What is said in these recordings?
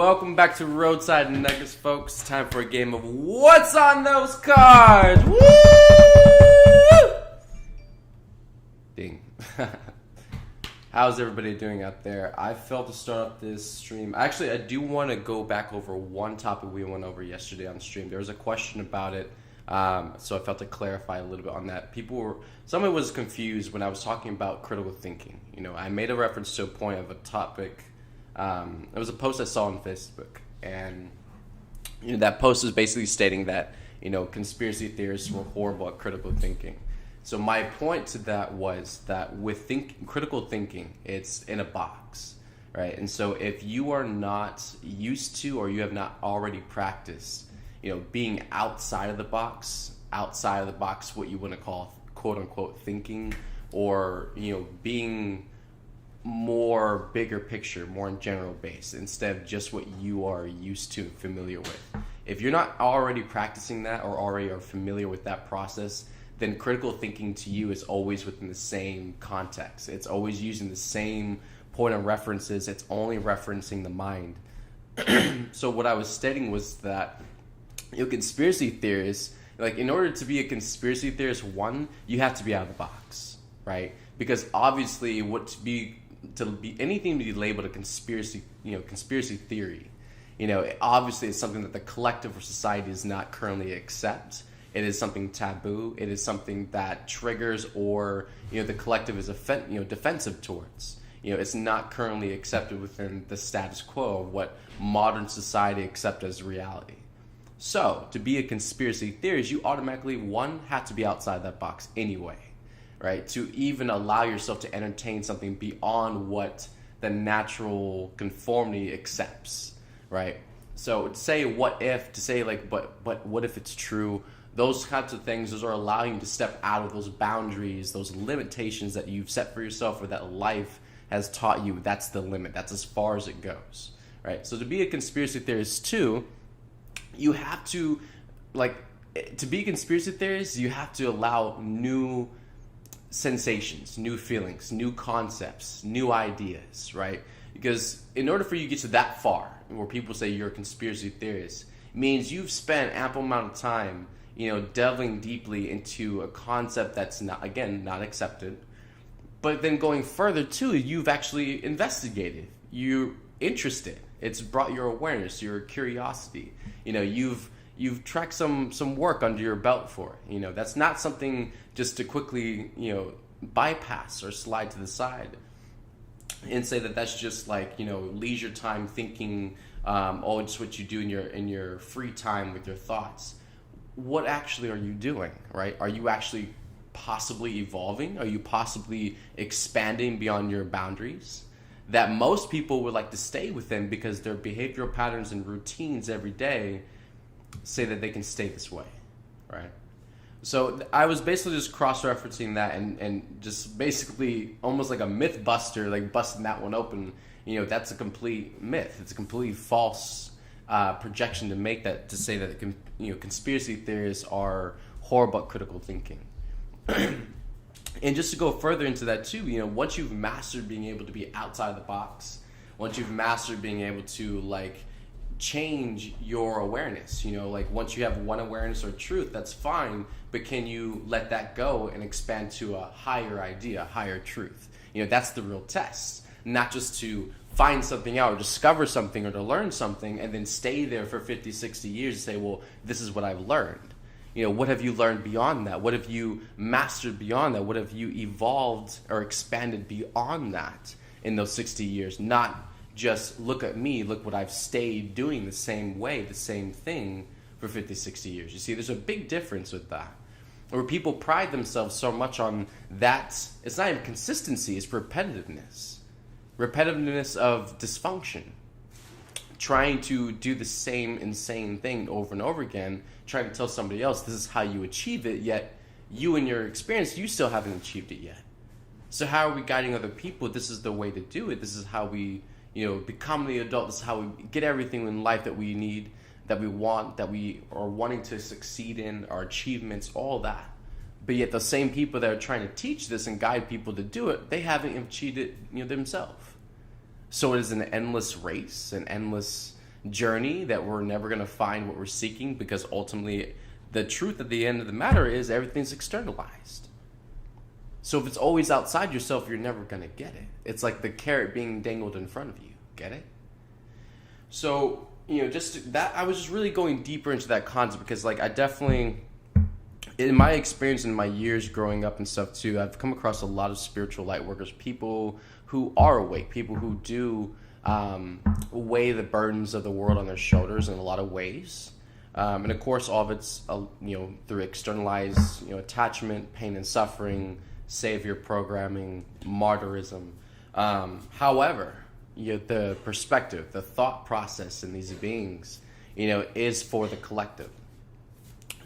Welcome back to Roadside Nuggets, folks. Time for a game of What's on Those Cards? Woo! Ding. How's everybody doing out there? I felt to start up this stream. Actually, I do want to go back over one topic we went over yesterday on stream. There was a question about it, so I felt to clarify a little bit on that. Someone was confused when I was talking about critical thinking. You know, I made a reference to a point of a topic. It was a post I saw on Facebook, and that post was basically stating that conspiracy theorists were horrible at critical thinking. So my point to that was that with critical thinking, it's in a box, right? And so if you are not used to, or you have not already practiced, being outside of the box, what you want to call quote unquote thinking, or being more bigger picture, more in general base, instead of just what you are used to and familiar with. If you're not already practicing that or already are familiar with that process, then critical thinking to you is always within the same context. It's always using the same point of references. It's only referencing the mind. So what I was stating was that conspiracy theorists, in order to be a conspiracy theorist, one, you have to be out of the box, right? Because obviously anything to be labeled a conspiracy theory, obviously it's something that the collective or society does not currently accept. It is something taboo. It is something that triggers, or the collective is defensive towards. It's not currently accepted within the status quo of what modern society accepts as reality. So to be a conspiracy theorist, you automatically, one, have to be outside that box anyway, right? To even allow yourself to entertain something beyond what the natural conformity accepts, right? So to say what if, but what if it's true? Those kinds of things, those are allowing you to step out of those boundaries, those limitations that you've set for yourself or that life has taught you. That's the limit. That's as far as it goes, right? So to be a conspiracy theorist too, you have to, to be a conspiracy theorist, you have to allow new sensations, new feelings, new concepts, new ideas, right? Because in order for you to get to that far, where people say you're a conspiracy theorist, it means you've spent ample amount of time delving deeply into a concept that's not accepted. But then going further too, you've actually investigated. You're interested. It's brought your awareness, your curiosity. You've tracked some work under your belt for it. That's not something just to quickly bypass or slide to the side and say that that's just leisure time thinking. Just what you do in your free time with your thoughts. What actually are you doing, right? Are you actually possibly evolving? Are you possibly expanding beyond your boundaries that most people would like to stay within because their behavioral patterns and routines every day say that they can stay this way, right? So I was basically just cross-referencing that and just basically almost like a myth buster, busting that one open. That's a complete myth. It's a completely false projection to make that, to say that conspiracy theorists are horrible at critical thinking. And just to go further into that too, once you've mastered being able to be outside the box, once you've mastered being able to change your awareness, once you have one awareness or truth, that's fine, but can you let that go and expand to a higher idea, a higher truth? That's the real test. Not just to find something out or discover something or to learn something and then stay there for 50, 60 years and say, well, this is what I've learned. What have you learned beyond that? What have you mastered beyond that? What have you evolved or expanded beyond that in those 60 years? Not just look at me, look what I've stayed doing the same way, the same thing for 50, 60 years. You see, there's a big difference with that. Where people pride themselves so much on that, it's not even consistency, it's repetitiveness. Repetitiveness of dysfunction. Trying to do the same insane thing over and over again, trying to tell somebody else this is how you achieve it, yet you in your experience, you still haven't achieved it yet. So how are we guiding other people? This is the way to do it. This is how we, become the adult. This is how we get everything in life that we need, that we want, that we are wanting to succeed in, our achievements, all that. But yet the same people that are trying to teach this and guide people to do it, they haven't achieved it themselves. So it is an endless race, an endless journey that we're never going to find what we're seeking, because ultimately the truth at the end of the matter is everything's externalized. So if it's always outside yourself, you're never going to get it. It's like the carrot being dangled in front of you. Get it? So, just that, I was just really going deeper into that concept because, like, I definitely, in my experience in my years growing up and stuff too, I've come across a lot of spiritual light workers, people who are awake, people who do weigh the burdens of the world on their shoulders in a lot of ways. And of course, all of it's, through externalized, attachment, pain and suffering, savior programming, martyrism. However, the perspective, the thought process in these beings, is for the collective,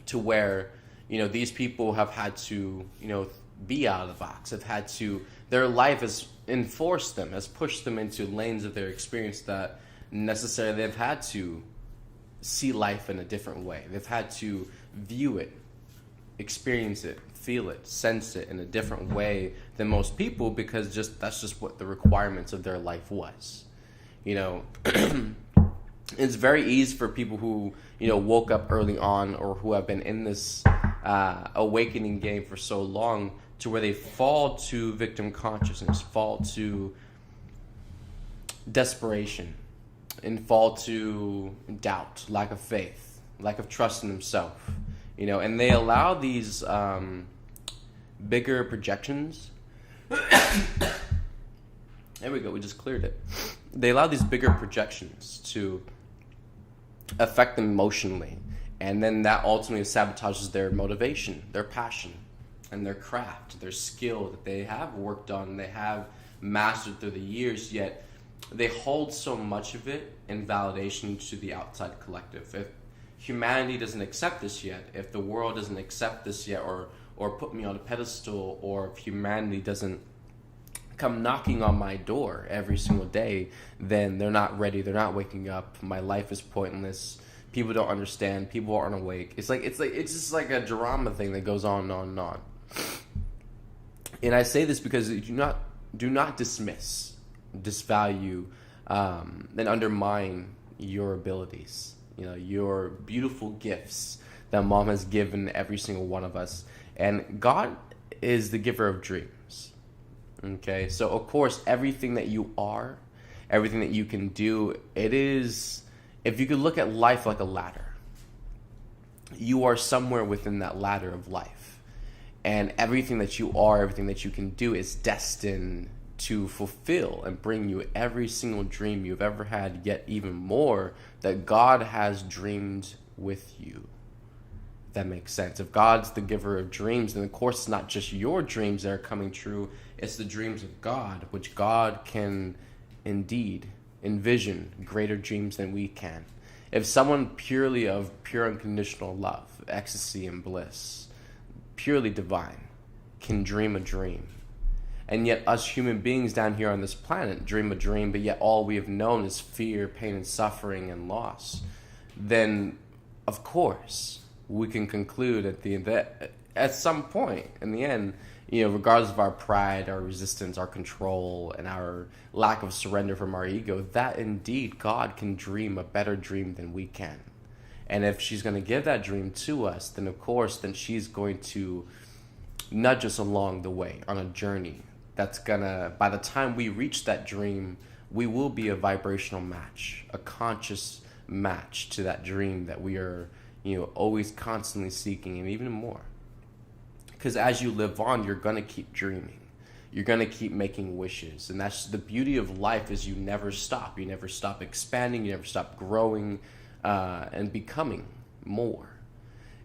to where, these people have had to, be out of the box, have had to, their life has enforced them, has pushed them into lanes of their experience that necessarily they've had to see life in a different way. They've had to view it, experience it, feel it, sense it in a different way than most people, because that's just what the requirements of their life was. It's very easy for people who, woke up early on, or who have been in this awakening game for so long, to where they fall to victim consciousness, fall to desperation, and fall to doubt, lack of faith, lack of trust in themselves, and they allow these bigger projections. There we go, we just cleared it. They allow these bigger projections to affect them emotionally, and then that ultimately sabotages their motivation, their passion, and their craft, their skill that they have worked on, they have mastered through the years, yet they hold so much of it in validation to the outside collective. If humanity doesn't accept this yet, if the world doesn't accept this yet, or put me on a pedestal, or if humanity doesn't come knocking on my door every single day, then they're not ready, they're not waking up, my life is pointless, people don't understand, people aren't awake. It's just like a drama thing that goes on and on and on. And I say this because do not dismiss, disvalue, and undermine your abilities, your beautiful gifts that Mom has given every single one of us. And God is the giver of dreams. Okay, so of course, everything that you are, everything that you can do, it is, if you could look at life like a ladder, you are somewhere within that ladder of life. And everything that you are, everything that you can do is destined to fulfill and bring you every single dream you've ever had, yet even more that God has dreamed with you. If that makes sense. If God's the giver of dreams, then of course it's not just your dreams that are coming true, it's the dreams of God, which God can indeed envision greater dreams than we can. If someone purely of pure unconditional love, ecstasy and bliss, purely divine, can dream a dream, and yet us human beings down here on this planet dream a dream, but yet all we have known is fear, pain and suffering and loss, then of course we can conclude at some point in the end, regardless of our pride, our resistance, our control, and our lack of surrender from our ego, that indeed God can dream a better dream than we can. And if she's going to give that dream to us, then of course, then she's going to nudge us along the way on a journey that's going to, by the time we reach that dream, we will be a vibrational match, a conscious match to that dream that we are, always constantly seeking, and even more. Because as you live on, you're going to keep dreaming. You're going to keep making wishes. And that's the beauty of life, is you never stop. You never stop expanding. You never stop growing and becoming more.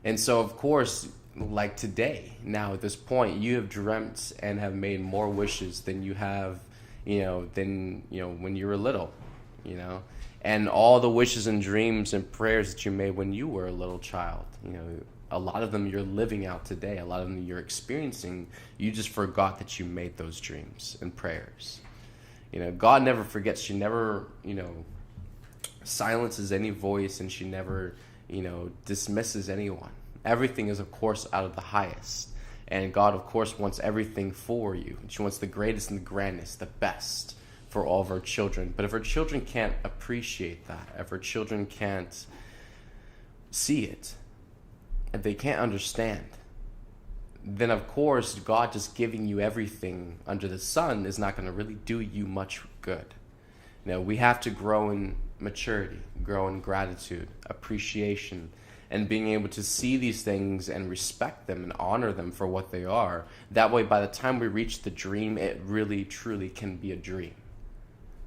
And so, of course, like today, now at this point, you have dreamt and have made more wishes than you have, when you were little, And all the wishes and dreams and prayers that you made when you were a little child, a lot of them you're living out today. A lot of them you're experiencing. You just forgot that you made those dreams and prayers. God never forgets. She never, silences any voice, and she never, dismisses anyone. Everything is, of course, out of the highest. And God, of course, wants everything for you. She wants the greatest and the grandest, the best for all of our children. But if our children can't appreciate that, if our children can't see it, if they can't understand, then of course God just giving you everything under the sun is not going to really do you much good. We have to grow in maturity, grow in gratitude, appreciation, and being able to see these things and respect them and honor them for what they are. That way, by the time we reach the dream, it really, truly can be a dream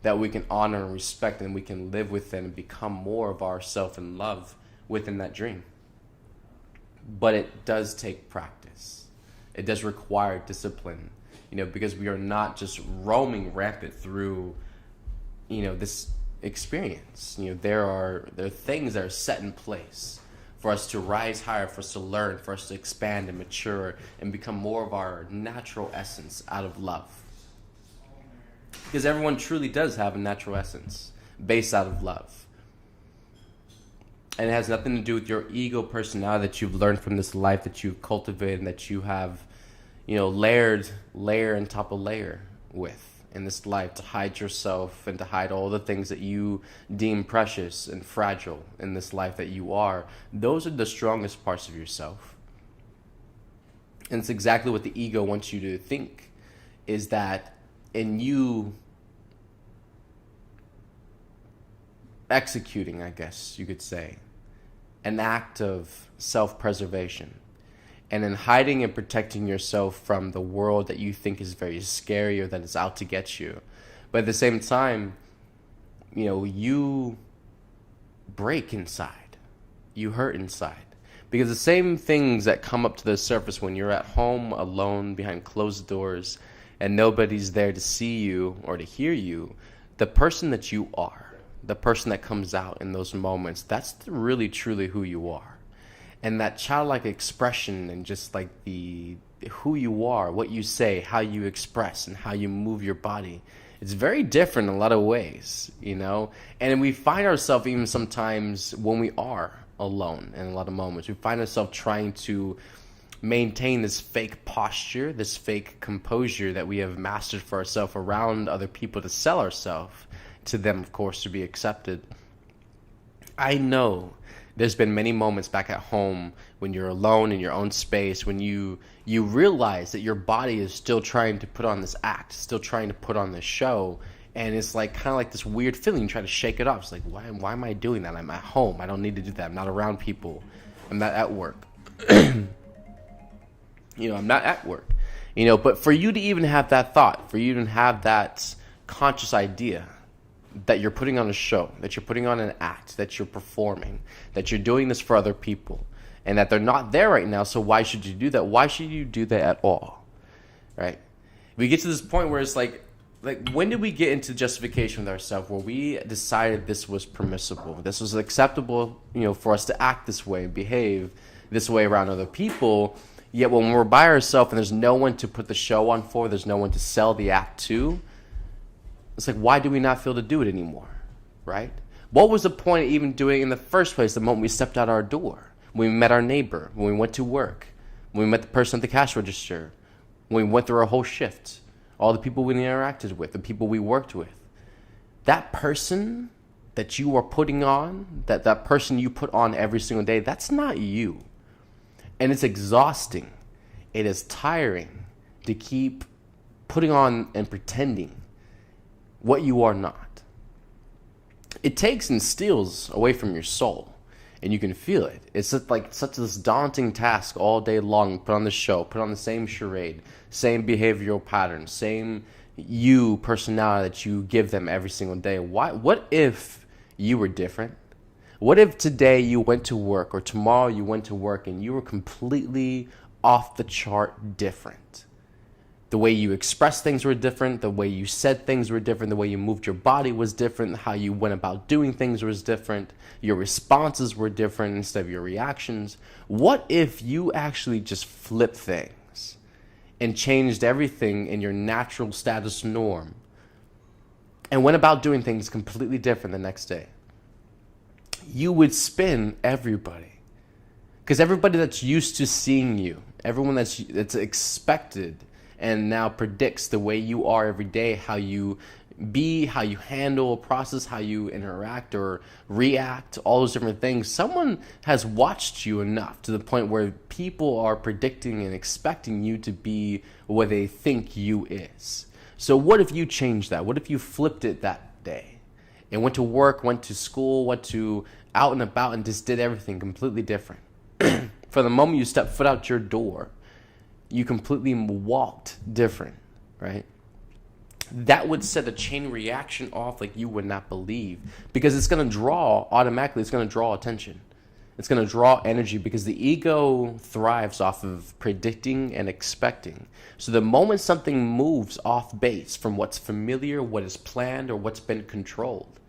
that we can honor and respect, and we can live within and become more of ourself and love within that dream. But it does take practice. It does require discipline, because we are not just roaming rampant through, this experience. There are things that are set in place for us to rise higher, for us to learn, for us to expand and mature and become more of our natural essence out of love. Because everyone truly does have a natural essence based out of love. And it has nothing to do with your ego personality that you've learned from this life, that you've cultivated, and that you have, layer on top of layer with in this life to hide yourself and to hide all the things that you deem precious and fragile in this life that you are. Those are the strongest parts of yourself. And it's exactly what the ego wants you to think, is that in you executing, I guess you could say, an act of self-preservation, and in hiding and protecting yourself from the world that you think is very scary or that is out to get you. But at the same time, you break inside. You hurt inside. Because the same things that come up to the surface when you're at home alone behind closed doors and nobody's there to see you or to hear you, the person that you are, the person that comes out in those moments, that's really truly who you are. And that childlike expression and just like who you are, what you say, how you express, and how you move your body, it's very different in a lot of ways, And we find ourselves even sometimes when we are alone in a lot of moments, we find ourselves trying to maintain this fake posture, this fake composure that we have mastered for ourselves around other people to sell ourselves to them, of course, to be accepted. I know there's been many moments back at home when you're alone in your own space, when you realize that your body is still trying to put on this act, still trying to put on this show, and it's like kind of like this weird feeling. You try to shake it off. It's like, why am I doing that? I'm at home. I don't need to do that. I'm not around people. I'm not at work. I'm not at work. But for you to even have that thought, for you to have that conscious idea that you're putting on a show, that you're putting on an act, that you're performing, that you're doing this for other people, and that they're not there right now, so why should you do that? Why should you do that at all? Right? We get to this point where it's like when did we get into justification with ourselves where we decided this was permissible, this was acceptable, for us to act this way, behave this way around other people, yet when we're by ourselves and there's no one to put the show on for, there's no one to sell the act to, it's like, why do we not feel to do it anymore, right? What was the point of even doing it in the first place the moment we stepped out our door, when we met our neighbor, when we went to work, when we met the person at the cash register, when we went through our whole shift, all the people we interacted with, the people we worked with? That person that you are putting on, that person you put on every single day, that's not you. And it's exhausting. It is tiring to keep putting on and pretending what you are not. It takes and steals away from your soul, and you can feel it. It's like such this daunting task all day long. Put on the show, put on the same charade, same behavioral pattern, same you personality that you give them every single day. What if you were different? What if today you went to work, or tomorrow you went to work, and you were completely off the chart different? The way you expressed things were different. The way you said things were different. The way you moved your body was different. How you went about doing things was different. Your responses were different instead of your reactions. What if you actually just flipped things and changed everything in your natural status norm and went about doing things completely different the next day? You would spin everybody. Because everybody that's used to seeing you, everyone that's expected and now predicts the way you are every day, how you be, how you handle, process, how you interact or react, all those different things. Someone has watched you enough to the point where people are predicting and expecting you to be what they think you is. So what if you changed that? What if you flipped it that day and went to work, went to school, went to out and about and just did everything completely different? For the moment you step foot out your door, you completely walked different, right? That would set a chain reaction off like you would not believe, because it's going to draw automatically, it's going to draw attention. It's going to draw energy because the ego thrives off of predicting and expecting. So the moment something moves off base from what's familiar, what is planned, or what's been controlled,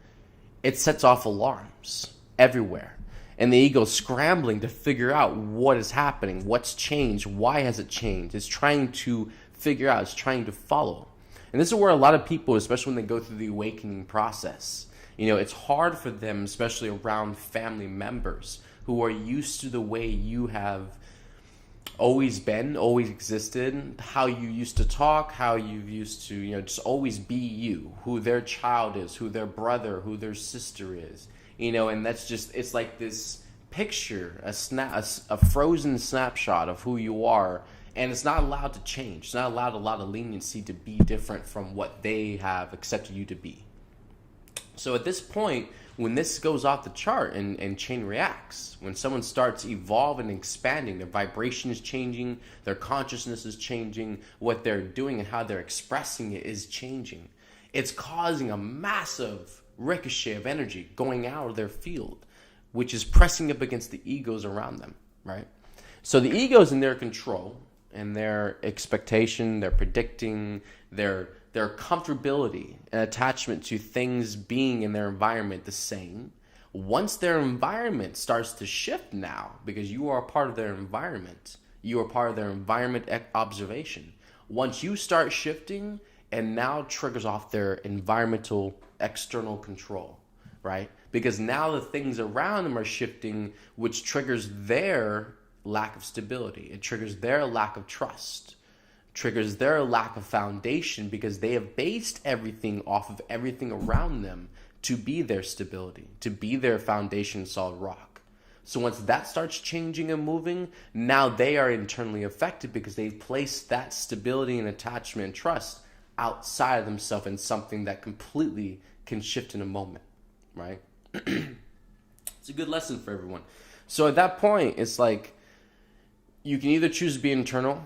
it sets off alarms everywhere. And the ego's scrambling to figure out what is happening, what's changed, why has it changed. It's trying to figure out, it's trying to follow. And this is where a lot of people, especially when they go through the awakening process, it's hard for them, especially around family members who are used to the way you have always been, always existed, how you used to talk, how you used to, just always be you, who their child is, who their brother, who their sister is. And that's just, it's like this picture, a frozen snapshot of who you are, and it's not allowed to change. It's not allowed a lot of leniency to be different from what they have accepted you to be. So at this point, when this goes off the chart and chain reacts, when someone starts evolving and expanding, their vibration is changing, their consciousness is changing, what they're doing and how they're expressing it is changing. It's causing a massive ricochet of energy going out of their field, which is pressing up against the egos around them, right? So the egos in their control and their expectation, their predicting, their comfortability and attachment to things being in their environment the same. Once their environment starts to shift now, because you are a part of their environment, you are part of their environment observation. Once you start shifting, and now triggers off their environmental external control, right? Because now the things around them are shifting, which triggers their lack of stability. It triggers their lack of trust, triggers their lack of foundation, because they have based everything off of everything around them to be their stability, to be their foundation, solid rock. So once that starts changing and moving, now they are internally affected because they've placed that stability and attachment and trust outside of themselves in something that completely can shift in a moment, right? It's a good lesson for everyone. So at that point, it's like you can either choose to be internal,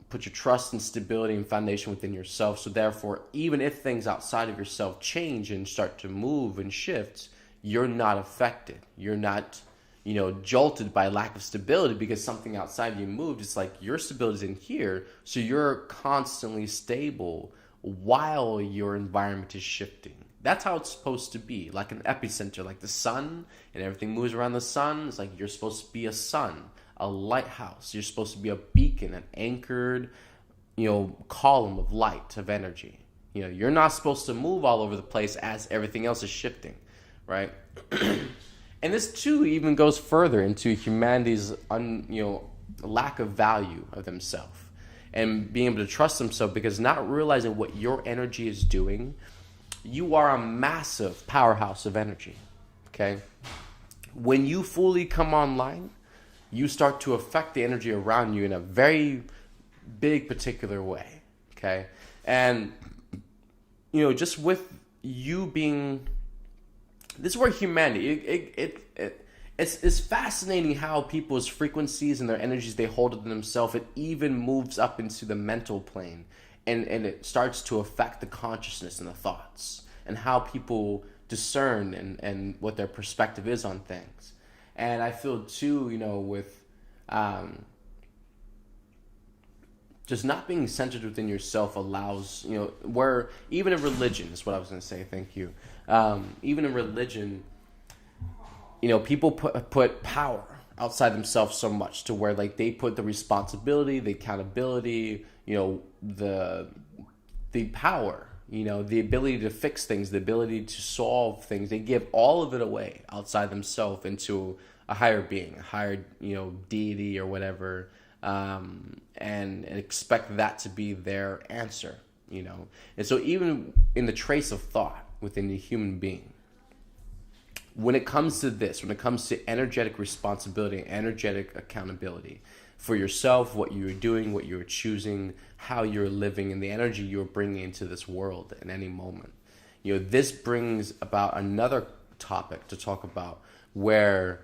put your trust and stability and foundation within yourself. So therefore, even if things outside of yourself change and start to move and shift, you're not affected. You're not, jolted by lack of stability because something outside of you moved. It's like your stability is in here, so you're constantly stable while your environment is shifting. That's how it's supposed to be, like an epicenter, like the sun, and everything moves around the sun. It's like you're supposed to be a sun, a lighthouse. You're supposed to be a beacon, an anchored, column of light, of energy. You're not supposed to move all over the place as everything else is shifting, right? And this too even goes further into humanity's lack of value of themselves. And being able to trust themselves, because not realizing what your energy is doing, you are a massive powerhouse of energy, okay? When you fully come online, you start to affect the energy around you in a very big particular way, okay? And, just with you being, this is where humanity, it's fascinating how people's frequencies and their energies they hold within themselves, it even moves up into the mental plane, and it starts to affect the consciousness and the thoughts and how people discern and what their perspective is on things. And I feel too, with just not being centered within yourself allows, where even in religion is what I was going to say, thank you. Even in religion, people put power outside themselves so much to where like they put the responsibility, the accountability, the power, the ability to fix things, the ability to solve things. They give all of it away outside themselves into a higher being, a higher, deity or whatever, and expect that to be their answer, And so even in the trace of thought within the human being, when it comes to this, when it comes to energetic responsibility, energetic accountability for yourself, what you're doing, what you're choosing, how you're living, and the energy you're bringing into this world at any moment, this brings about another topic to talk about where,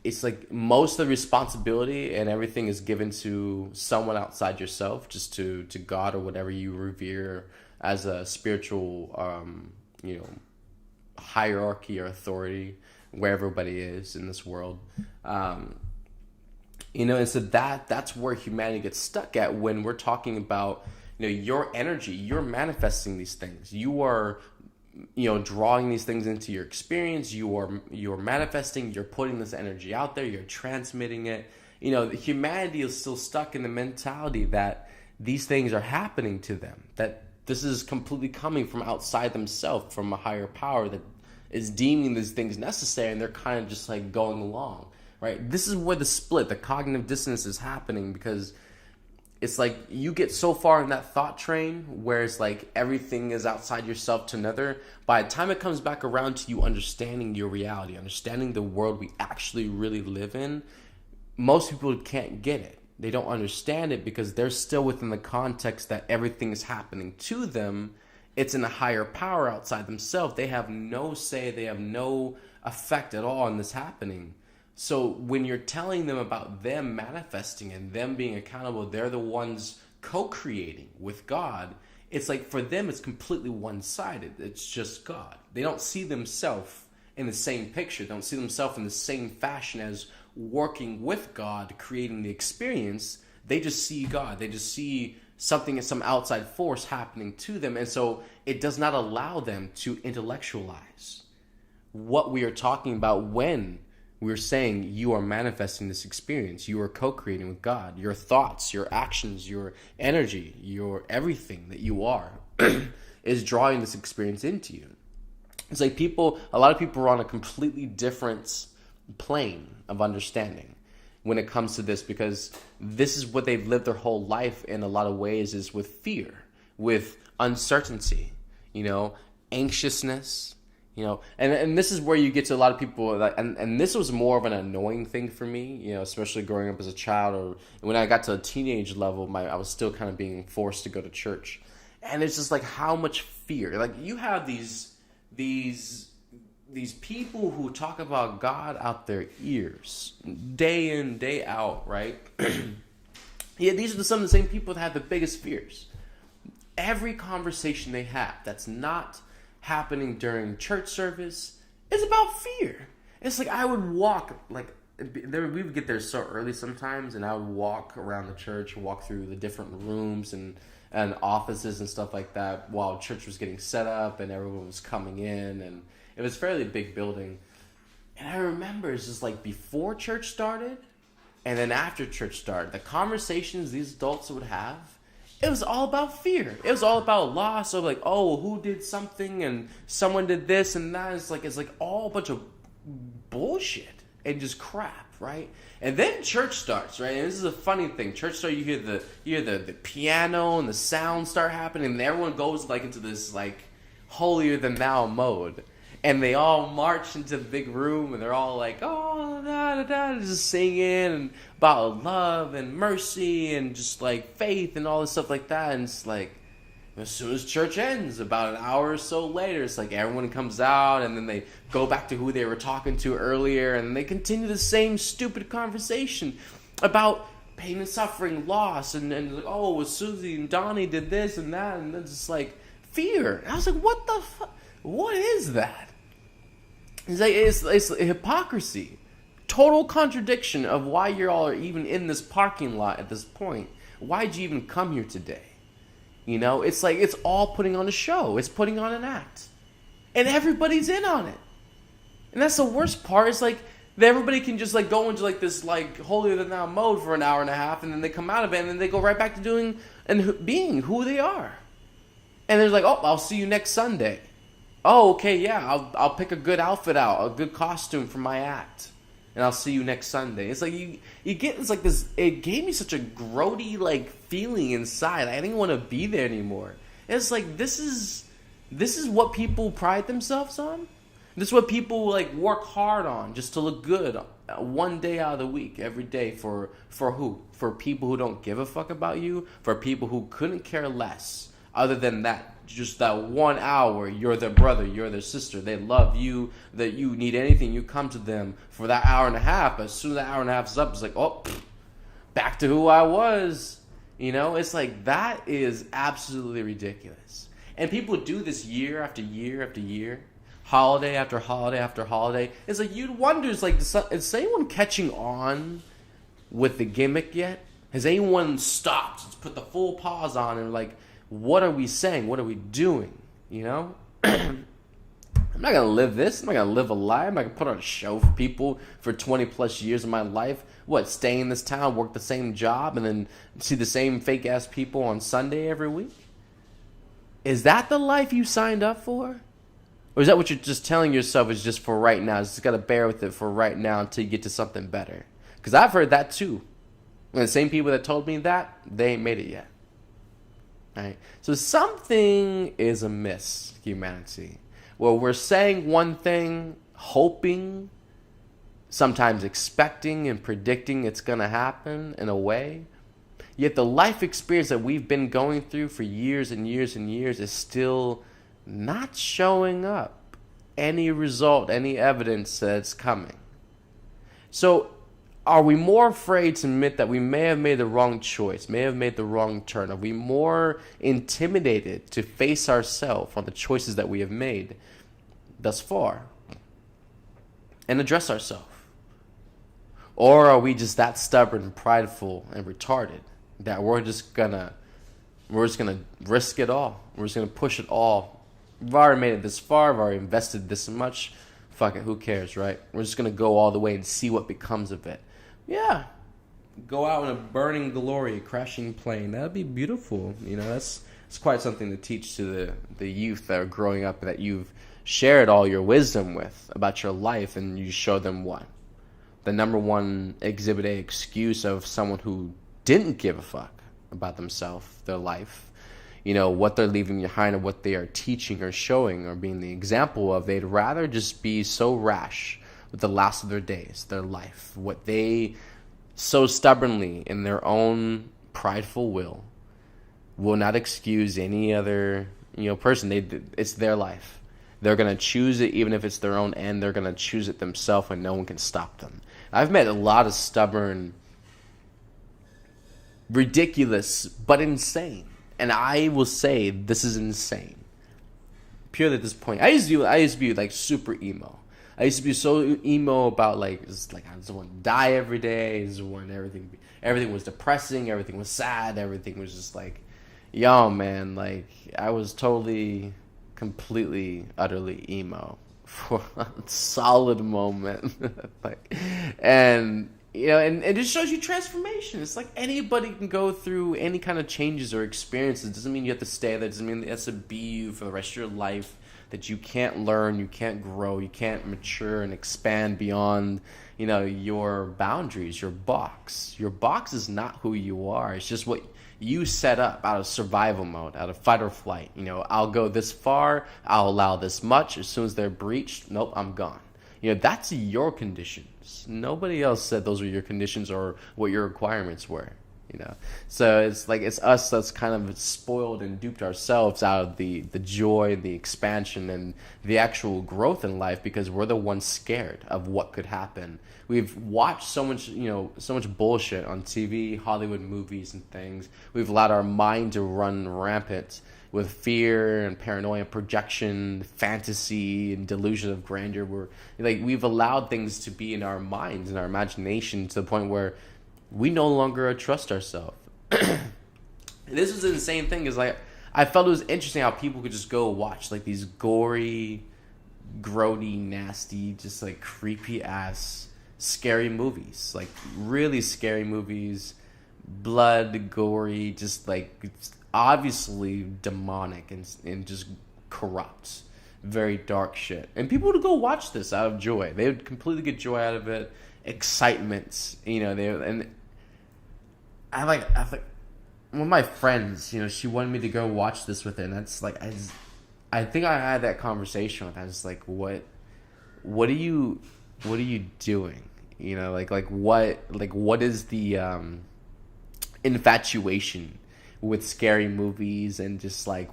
it's like most of the responsibility and everything is given to someone outside yourself, just to God or whatever you revere as a spiritual, hierarchy or authority, where everybody is in this world. And so that's where humanity gets stuck at when we're talking about, your energy. You're manifesting these things. You are, drawing these things into your experience. You're manifesting. You're putting this energy out there. You're transmitting it. Humanity is still stuck in the mentality that these things are happening to them. That this is completely coming from outside themselves, from a higher power that is deeming these things necessary, and they're kind of just like going along, right? This is where the split, the cognitive dissonance is happening, because it's like you get so far in that thought train where it's like everything is outside yourself to another. By the time it comes back around to you understanding your reality, understanding the world we actually really live in, most people can't get it. They don't understand it because they're still within the context that everything is happening to them. It's in a higher power outside themselves. They have no say. They have no effect at all on this happening. So when you're telling them about them manifesting and them being accountable, they're the ones co-creating with God. It's like for them, it's completely one-sided. It's just God. They don't see themselves in the same picture. They don't see themselves in the same fashion as working with God, creating the experience. They just see God. They just see something, some outside force happening to them. And so it does not allow them to intellectualize what we are talking about when we're saying you are manifesting this experience. You are co-creating with God. Your thoughts, your actions, your energy, your everything that you are is drawing this experience into you. It's like a lot of people are on a completely different plane of understanding when it comes to this, because this is what they've lived their whole life in a lot of ways, is with fear, with uncertainty, anxiousness, and this is where you get to a lot of people that, and this was more of an annoying thing for me, especially growing up as a child, or when I got to a teenage level, I was still kind of being forced to go to church. And it's just like how much fear, like you have these people who talk about God out their ears day in, day out, right? Yeah, these are some of the same people that have the biggest fears. Every conversation they have that's not happening during church service is about fear. It's like I would walk, we would get there so early sometimes, and I would walk around the church, walk through the different rooms and offices and stuff like that while church was getting set up and everyone was coming in, and it was a fairly big building. And I remember it's just like before church started and then after church started, the conversations these adults would have, it was all about fear. It was all about loss. So like, oh, who did something and someone did this and that. It's like all a bunch of bullshit and just crap, right? And then church starts, right? And this is a funny thing. Church starts, you hear the piano and the sound start happening, and everyone goes like into this like holier than thou mode. And they all march into the big room, and they're all like, oh, da, da, da, just singing about love and mercy and just like faith and all this stuff like that. And it's like, as soon as church ends, about an hour or so later, it's like everyone comes out, and then they go back to who they were talking to earlier, and they continue the same stupid conversation about pain and suffering, loss, and like, oh, well, Susie and Donnie did this and that, and it's just like fear. And I was like, what the fuck? What is that? It's like it's hypocrisy, total contradiction of why you all are even in this parking lot at this point. Why'd you even come here today? It's like it's all putting on a show. It's putting on an act, and everybody's in on it. And that's the worst part. It's like everybody can just like go into like this like holier than thou mode for an hour and a half, and then they come out of it, and then they go right back to doing and being who they are. And they're like, oh, I'll see you next Sunday. Oh, okay, yeah, I'll pick a good outfit out, a good costume for my act. and I'll see you next Sunday. It's like you get it's like this. It gave me such a grody like feeling inside. I didn't want to be there anymore. It's like this is what people pride themselves on. This is what people like work hard on just to look good one day out of the week, every day for who? For people who don't give a fuck about you, for people who couldn't care less. Other than that, just that 1 hour, you're their brother, you're their sister. They love you. That you need anything, you come to them for that hour and a half. As soon as that hour and a half is up, it's like, oh, back to who I was. It's like that is absolutely ridiculous. And people do this year after year after year. Holiday after holiday after holiday. It's like you'd wonder, is anyone catching on with the gimmick yet? Has anyone stopped? Just put the full pause on and like, what are we saying? What are we doing? I'm not going to live this. I'm not going to live a lie. I'm not going to put on a show for people for 20 plus years of my life. What, stay in this town, work the same job, and then see the same fake ass people on Sunday every week? Is that the life you signed up for? Or is that what you're just telling yourself is just for right now? Just got to bear with it for right now until you get to something better. Because I've heard that too. And the same people that told me that, they ain't made it yet. Right? So something is amiss, humanity. Well, we're saying one thing, hoping, sometimes expecting and predicting it's going to happen in a way. Yet the life experience that we've been going through for years and years and years is still not showing up any result, any evidence that it's coming. So are we more afraid to admit that we may have made the wrong choice, may have made the wrong turn? Are we more intimidated to face ourselves on the choices that we have made thus far and address ourselves? Or are we just that stubborn, prideful, and retarded that we're just gonna risk it all? We're just gonna push it all. We've already made it this far. I've already invested this much. Fuck it, who cares, right? We're just going to go all the way and see what becomes of it. Yeah. Go out in a burning glory, crashing plane. That would be beautiful. That's quite something to teach to the youth that are growing up, that you've shared all your wisdom with about your life, and you show them what? The number one Exhibit A excuse of someone who didn't give a fuck about themselves, their life, what they're leaving behind, or what they are teaching or showing or being the example of. They'd rather just be so rash with the last of their days, their life, what they so stubbornly in their own prideful will not excuse any other person. It's their life. They're going to choose it, even if it's their own end. They're going to choose it themselves, and no one can stop them. I've met a lot of stubborn, ridiculous, but insane. And I will say this is insane. Purely at this point, I used to be like super emo. I used to be so emo about I just want to die every day. I just want everything was depressing. Everything was sad. Everything was just like, yo man, like I was totally, completely, utterly emo for a solid moment. And it just shows you transformation. It's like anybody can go through any kind of changes or experiences. It doesn't mean you have to stay there. It doesn't mean it has to be you for the rest of your life, that you can't learn, you can't grow, you can't mature and expand beyond, your boundaries, your box. Your box is not who you are. It's just what you set up out of survival mode, out of fight or flight. I'll go this far, I'll allow this much. As soon as they're breached, nope, I'm gone. That's your conditions. Nobody else said those were your conditions or what your requirements were. So it's like it's us that's kind of spoiled and duped ourselves out of the joy, the expansion, and the actual growth in life, because we're the ones scared of what could happen. We've watched so much bullshit on TV, Hollywood movies and things. We've allowed our mind to run rampant with fear and paranoia, projection, fantasy, and delusion of grandeur. We've allowed things to be in our minds and our imagination to the point where we no longer trust ourselves. This was the insane thing, is I felt it was interesting how people could just go watch these gory, grody, nasty, just creepy ass scary movies, really scary movies, blood, gory, just obviously demonic and just corrupt, very dark shit. And people would go watch this out of joy. They would completely get joy out of it. excitement. And I like one of my friends, she wanted me to go watch this with her, and that's like I think I had that conversation with her. I was like, what are you doing? What is the infatuation with scary movies, and just I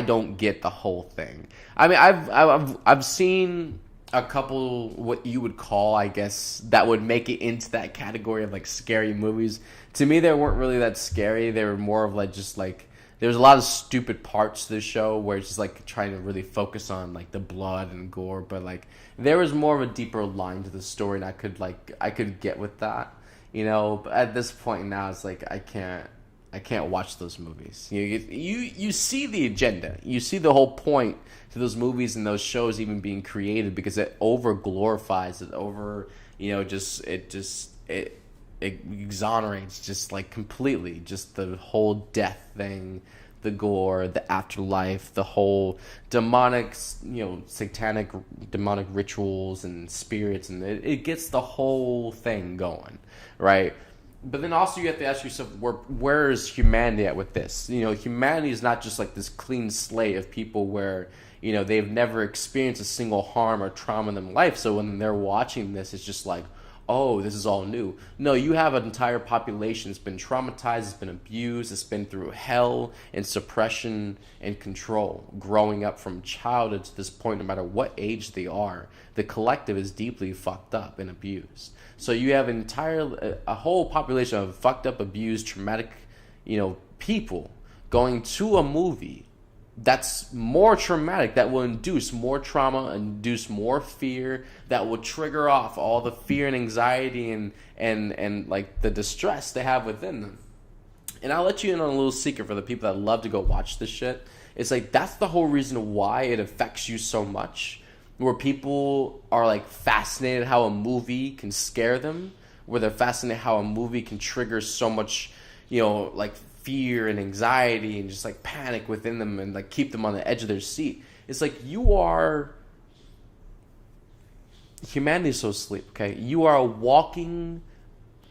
don't get the whole thing. I mean, I've seen a couple what you would call, I guess, that would make it into that category of like scary movies. To me, they weren't really that scary. They were more of there's a lot of stupid parts to the show where it's just like trying to really focus on like the blood and gore, but like there was more of a deeper line to the story, and I could get with that, But at this point now, it's like I can't watch those movies. You see the agenda, you see the whole point to those movies and those shows even being created, because it over glorifies it, it exonerates just like completely just the whole death thing, the gore, the afterlife, the whole demonic, satanic demonic rituals and spirits, and it gets the whole thing going, right? But then also you have to ask yourself, where is humanity at with this? Humanity is not just like this clean slate of people where, they've never experienced a single harm or trauma in their life. So when they're watching this, it's just like, oh, this is all new. No, you have an entire population that's been traumatized, it's been abused, it's been through hell and suppression and control, growing up from childhood to this point, no matter what age they are. The collective is deeply fucked up and abused. So you have a whole population of fucked up, abused, traumatic, people going to a movie that's more traumatic, that will induce more trauma, induce more fear, that will trigger off all the fear and anxiety and like the distress they have within them. And I'll let you in on a little secret for the people that love to go watch this shit. It's like that's the whole reason why it affects you so much, where people are like fascinated how a movie can scare them, where they're fascinated how a movie can trigger so much, like fear and anxiety and just like panic within them, and like keep them on the edge of their seat. It's like humanity is so asleep, okay? You are a walking,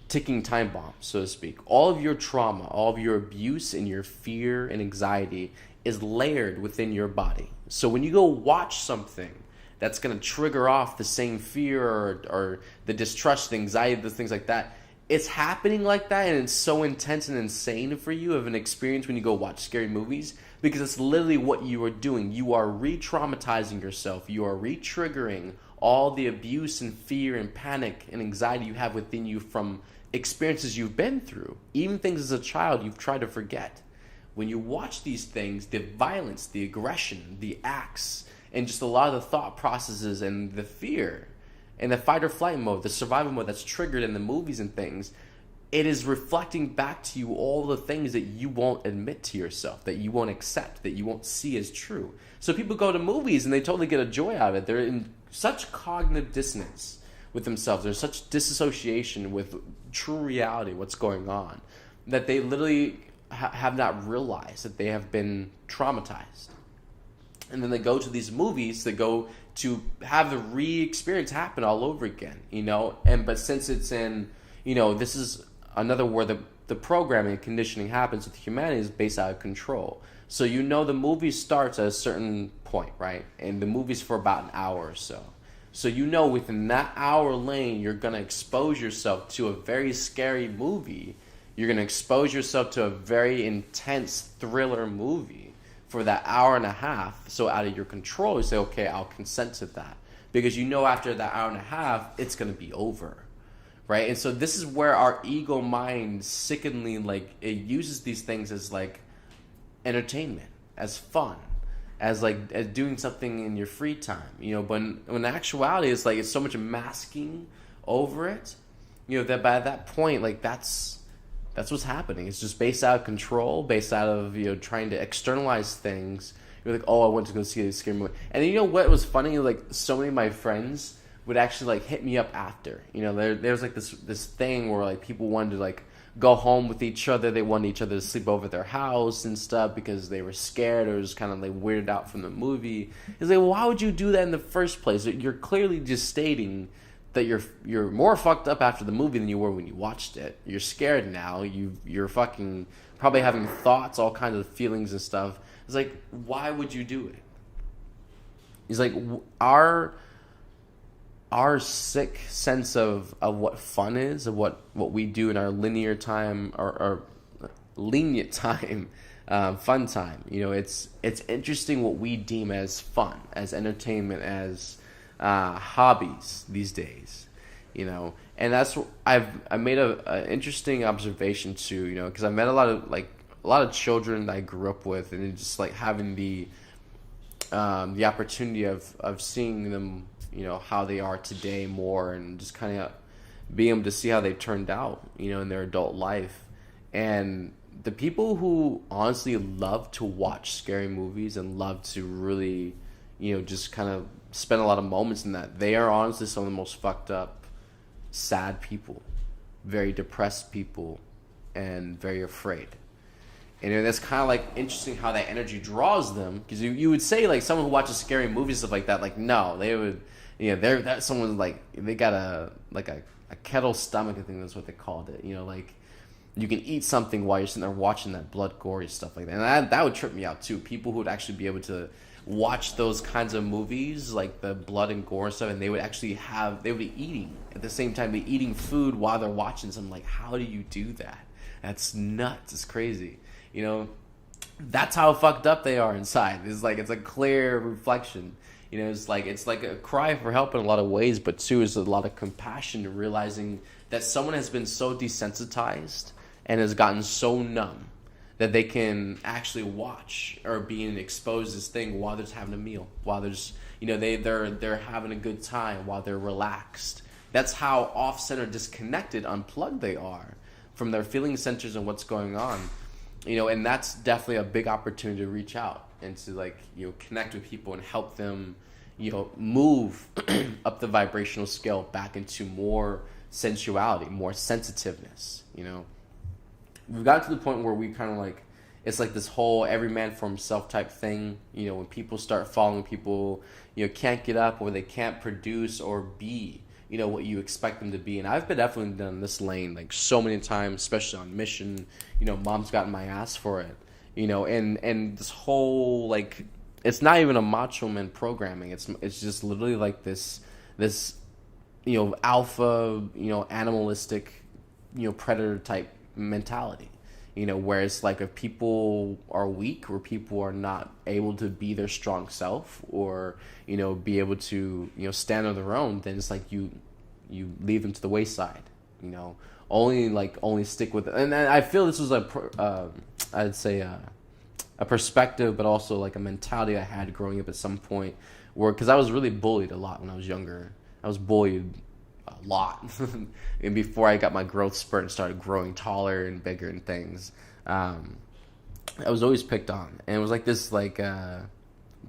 ticking time bomb, so to speak. All of your trauma, all of your abuse and your fear and anxiety is layered within your body. So when you go watch something that's going to trigger off the same fear or the distrust, the anxiety, the things like that, it's happening like that, and it's so intense and insane for you of an experience when you go watch scary movies, because it's literally what you are doing. You are re-traumatizing yourself. You are re-triggering all the abuse and fear and panic and anxiety you have within you from experiences you've been through, even things as a child you've tried to forget. When you watch these things, the violence, the aggression, the acts, and just a lot of the thought processes and the fear and the fight or flight mode, the survival mode that's triggered in the movies and things, it is reflecting back to you all the things that you won't admit to yourself, that you won't accept, that you won't see as true. So people go to movies and they totally get a joy out of it. They're in such cognitive dissonance with themselves. There's such disassociation with true reality, what's going on, that they literally have not realized that they have been traumatized. And then they go to these movies that go to have the re-experience happen all over again, but since it's in, this is another where the programming and conditioning happens with humanity is based out of control. So the movie starts at a certain point, right? And the movie's for about an hour or so. So within that hour lane, you're going to expose yourself to a very scary movie. You're going to expose yourself to a very intense thriller movie for that hour and a half. So out of your control, you say, okay, I'll consent to that. Because after that hour and a half, it's going to be over. Right? And so this is where our ego mind sickeningly, it uses these things as entertainment, as fun, as doing something in your free time. But when in actuality, it's so much masking over it, that by that point, that's what's happening. It's just based out of control, based out of, trying to externalize things. You're like, oh, I went to go see a scary movie. And what was funny? So many of my friends would actually hit me up after. There's this thing where people wanted to go home with each other. They wanted each other to sleep over at their house and stuff because they were scared or just kind of weirded out from the movie. It's why would you do that in the first place? You're clearly just stating that you're more fucked up after the movie than you were when you watched it. You're scared now. You're fucking probably having thoughts, all kinds of feelings and stuff. It's like, why would you do it? He's like, our sick sense of what fun is, of what we do in our linear time or lenient time, fun time. It's interesting what we deem as fun, as entertainment, as hobbies these days. And that's I made a interesting observation too. Because I met a lot of children that I grew up with, and just like having the opportunity of seeing them, how they are today more, and just kind of being able to see how they've turned out, in their adult life. And the people who honestly love to watch scary movies and love to really, just kind of spend a lot of moments in that, they are honestly some of the most fucked up, sad people, very depressed people, and very afraid. And that's kind of like interesting how that energy draws them, because you would say like someone who watches scary movies, stuff like that, like no, they would, they're someone's like they got a kettle stomach, I think that's what they called it. Like you can eat something while you're sitting there watching that blood, gory stuff like that, and that would trip me out too. People who would actually be able to watch those kinds of movies, like the blood and gore stuff, and they would be eating at the same time, be eating food while they're watching something. Like, how do you do that? That's nuts. It's crazy. That's how fucked up they are inside. It's a clear reflection. It's like a cry for help in a lot of ways, but too is a lot of compassion to realizing that someone has been so desensitized and has gotten so numb that they can actually watch or being exposed to this thing while they're just having a meal, while there's they're having a good time, while they're relaxed. That's how off-center, disconnected, unplugged they are from their feeling centers and what's going on. And that's definitely a big opportunity to reach out and to connect with people and help them, move up the vibrational scale back into more sensuality, more sensitiveness. We've got to the point where we kind of it's like this whole every man for himself type thing. When people start following people, can't get up, or they can't produce or be, what you expect them to be. And I've been definitely done this lane so many times, especially on Mission. Mom's gotten my ass for it. And this whole it's not even a macho man programming. It's just literally this alpha, animalistic, predator type mentality. Where it's if people are weak, or people are not able to be their strong self, or be able to stand on their own, then it's you leave them to the wayside. Only stick with it. And I feel this was I'd say a perspective, but also a mentality I had growing up at some point, because I was really bullied a lot when I was younger. I was bullied a lot. And before I got my growth spurt and started growing taller and bigger and things, I was always picked on. And it was this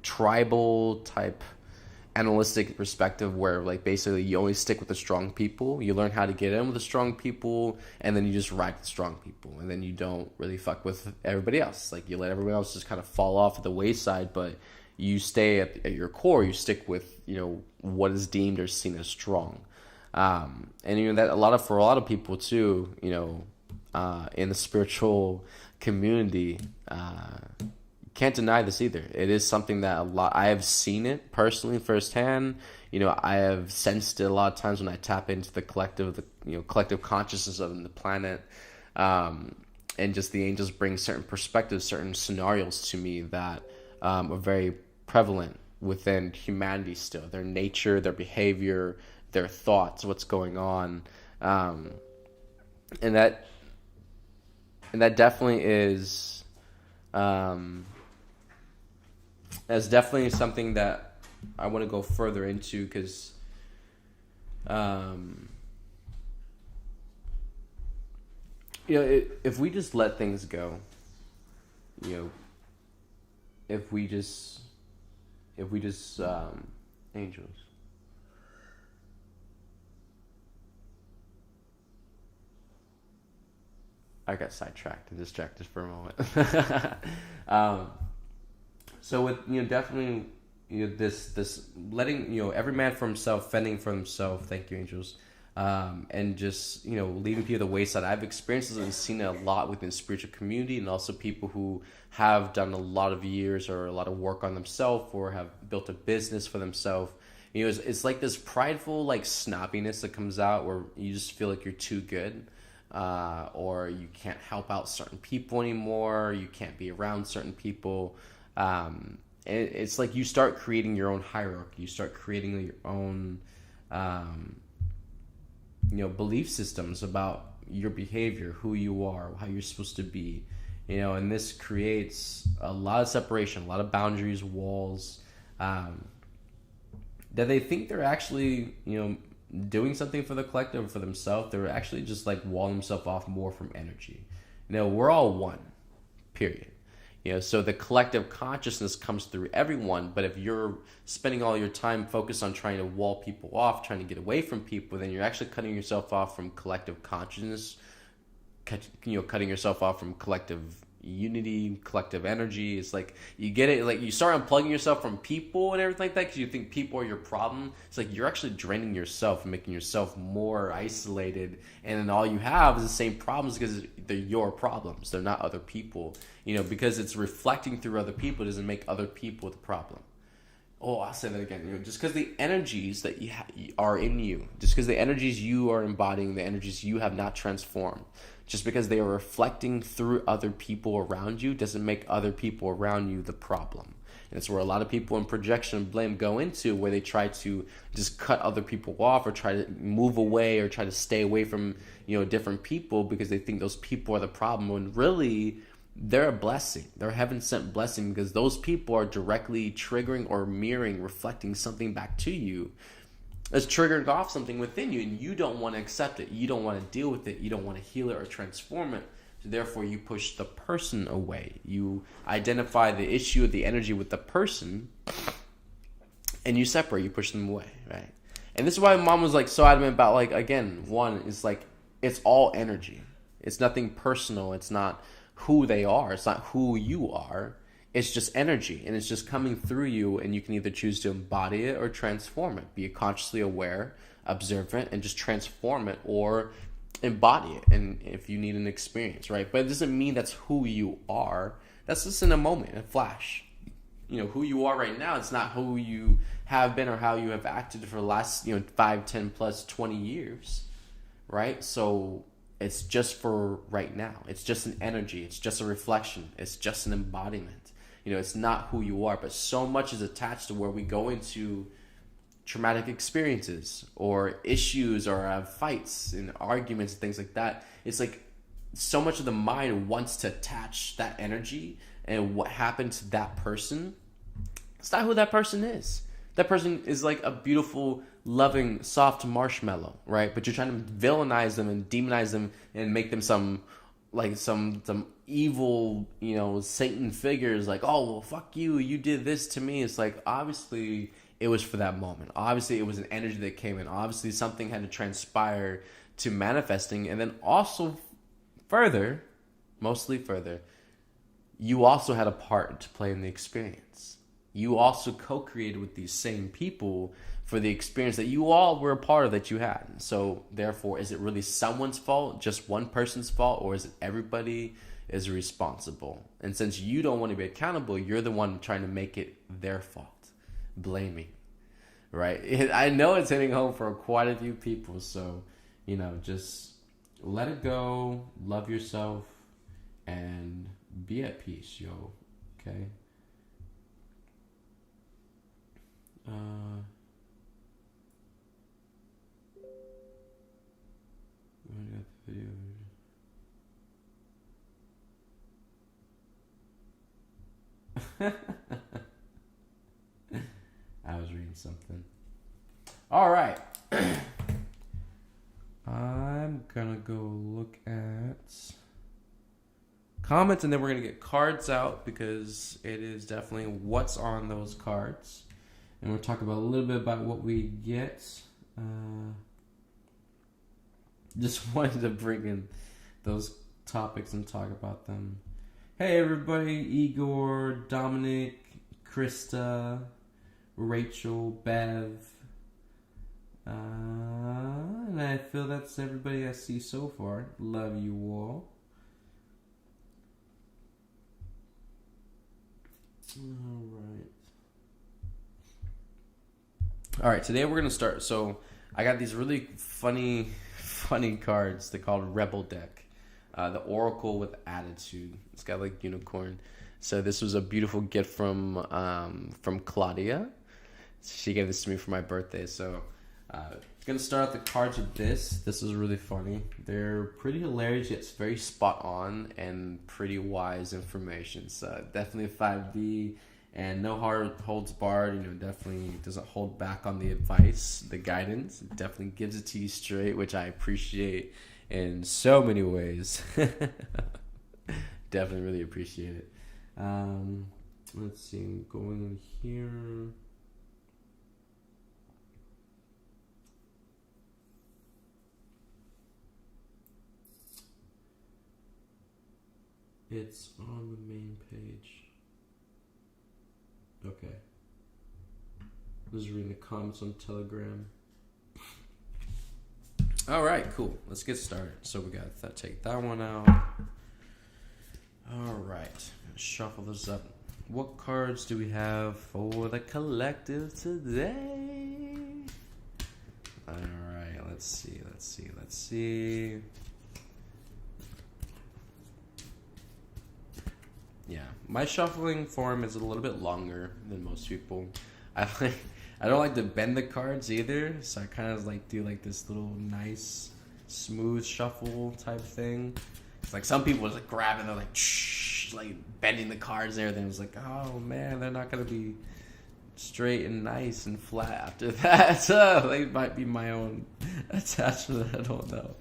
tribal type animalistic perspective, where basically you only stick with the strong people. You learn how to get in with the strong people, and then you just ride with the strong people, and then you don't really fuck with everybody else. You let everyone else just kind of fall off at the wayside, but you stay at your core. You stick with what is deemed or seen as strong. And that for a lot of people too, in the spiritual community, can't deny this either. It is something that I have seen it personally firsthand. I have sensed it a lot of times when I tap into the collective consciousness of the planet, and just the angels bring certain perspectives, certain scenarios to me that are very prevalent within humanity still. Their nature, their behavior, their thoughts, what's going on, and that definitely is. That's definitely something that I want to go further into, because if we just let things go, if we just angels. I got sidetracked and distracted for a moment. So with definitely this letting every man for himself, fending for himself. Thank you, angels. And just leaving people the wayside. I've experienced this and seen it a lot within spiritual community, and also people who have done a lot of years or a lot of work on themselves or have built a business for themselves. It's like this prideful like snobbiness that comes out where you just feel like you're too good, or you can't help out certain people anymore. You can't be around certain people. It's like you start creating your own hierarchy. You start creating your own belief systems about your behavior, who you are, how you're supposed to be, and this creates a lot of separation, a lot of boundaries, walls, that they think they're actually, doing something for the collective or for themselves. They're actually just like walling themselves off more from energy. We're all one, period. So the collective consciousness comes through everyone, but if you're spending all your time focused on trying to wall people off, trying to get away from people, then you're actually cutting yourself off from collective consciousness, cutting yourself off from collective unity, collective energy. It's like you get it, like you start unplugging yourself from people and everything like that because you think people are your problem. It's like you're actually draining yourself and making yourself more isolated, and then all you have is the same problems because they're your problems. They're not other people. Because it's reflecting through other people doesn't make other people the problem. I'll say that again. Just because the energies that are in you, just because the energies you are embodying, the energies you have not transformed, just because they are reflecting through other people around you doesn't make other people around you the problem. And it's where a lot of people in projection and blame go into, where they try to just cut other people off or try to move away or try to stay away from, different people because they think those people are the problem, when really they're a blessing. They're a heaven-sent blessing because those people are directly triggering or mirroring, reflecting something back to you. It's triggering off something within you, and you don't want to accept it. You don't want to deal with it. You don't want to heal it or transform it. So therefore, you push the person away. You identify the issue of the energy with the person, and you separate. You push them away, right? And this is why Mom was like so adamant about, like, again, one is like it's all energy. It's nothing personal. It's not who they are. It's not who you are. It's just energy, and it's just coming through you, and you can either choose to embody it or transform it. Be consciously aware, observant, and just transform it or embody it, and if you need an experience, right? But it doesn't mean that's who you are. That's just in a moment, a flash. Who you are right now, it's not who you have been or how you have acted for the last, 5, 10 plus 20 years, right? So it's just for right now. It's just an energy. It's just a reflection. It's just an embodiment. It's not who you are, but so much is attached to where we go into traumatic experiences or issues or have fights and arguments and things like that. It's like so much of the mind wants to attach that energy and what happened to that person. It's not who that person is. That person is like a beautiful, loving, soft marshmallow, right? But you're trying to villainize them and demonize them and make them some evil, Satan figures, like, oh, well, fuck you, you did this to me. It's like, obviously it was for that moment. Obviously it was an energy that came in. Obviously something had to transpire to manifesting. And then also mostly further, you also had a part to play in the experience. You also co-created with these same people for the experience that you all were a part of, that you had. So therefore, is it really someone's fault, just one person's fault, or is it everybody is responsible? And since you don't want to be accountable, you're the one trying to make it their fault, blaming, right? I know it's hitting home for quite a few people. So, just let it go, love yourself, and be at peace, yo. Okay. I got the video. I was reading something. All right. I'm gonna go look at comments, and then we're gonna get cards out because it is definitely what's on those cards. And we'll talk about a little bit about what we get. Just wanted to bring in those topics and talk about them. Hey everybody, Igor, Dominic, Krista, Rachel, Bev. And I feel that's everybody I see so far. Love you all. Alright, today we're going to start. So, I got these really funny cards. They're called Rebel Deck. The Oracle with Attitude. It's got like unicorn. So, this was a beautiful gift from Claudia. She gave this to me for my birthday. So, going to start out the cards with this. This is really funny. They're pretty hilarious, yet very spot on and pretty wise information. So definitely a 5B and no hard holds barred. You know, definitely doesn't hold back on the advice, the guidance. It definitely gives it to you straight, which I appreciate in so many ways. Definitely really appreciate it. Let's see, going in here. It's on the main page. Okay. I was reading the comments on Telegram. Alright, cool. Let's get started. So we got that. Take that one out. Alright. Shuffle this up. What cards do we have for the collective today? Alright, let's see. Yeah, my shuffling form is a little bit longer than most people. I don't like to bend the cards either, so I kind of like do like this little nice, smooth shuffle type thing. It's like some people just like grabbing, they're like, shh, like bending the cards and everything. It's like, oh man, they're not gonna be straight and nice and flat after that. So they might be my own attachment. I don't know.